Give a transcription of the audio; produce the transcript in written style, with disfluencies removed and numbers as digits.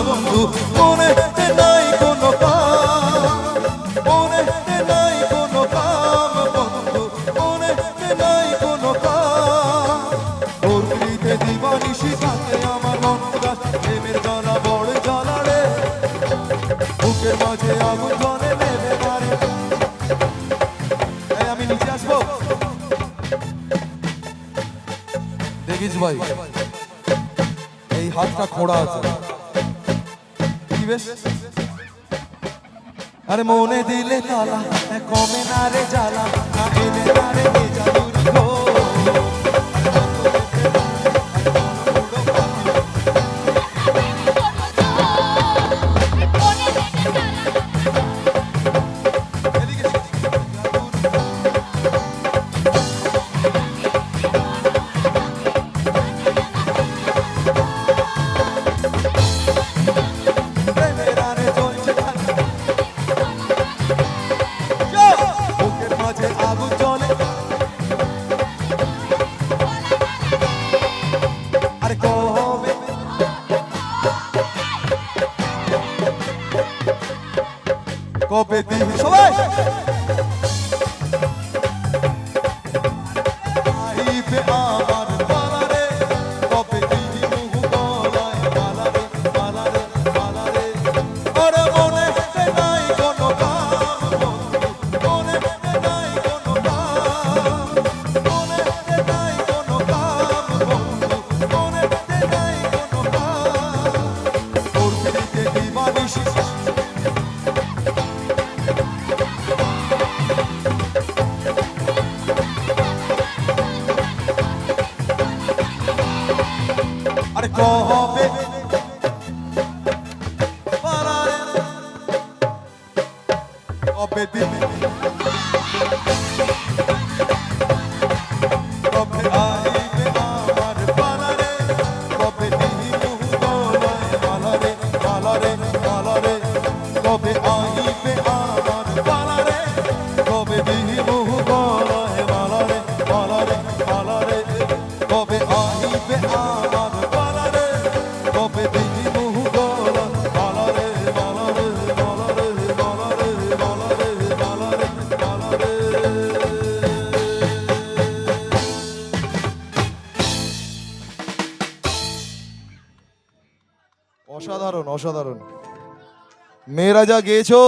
বন্ধু মনে নাই কোনো কাম, মনে নাই কোনো কাম বন্ধু, মনে নাই কোনো কাম। তোর পিড়িতে দিবানিশি থাকে আমার মনটা, প্রেমের জ্বালা বড় জ্বালা রে, বুকের মাঝে আগুন জ্বলে নেবে পারে। আমি নিচে আসবো, দেখিস ভাই এই হাতটা খোড়া আছে কি বেশ। আরে মনে দিলে তালা কমে না রে জ্বালা, না এলে না রে জাদুর ঘো। কবে দিন সবাই আইবে আমার পালারে, কবে দিন মুহ গলায় পালারে পালারে পালারে। ওরে মনে নাই কোনো কাম বন্ধু, মনে নাই কোনো কাম, মনে নাই কোনো কাম বন্ধু, মনে নাই কোনো কাম। তোর পিড়িতে দিবানিশি কবে পালারে, কবে দিবে কবে আইবে আমার পালারে, কবে দিহি মুহ গলায় পালারে পালারে পালারে। কবে আইবে আমার পালারে, কবে দিহি মুহ গলায় পালারে পালারে পালারে। কবে আইবে আমার পালারে, কবে দিহি মুহ গলায় পালারে পালারে পালারে পালারে পালারে পালারে পালারে। অসাধারণ অসাধারণ, মেয়েরা যা গেয়েছো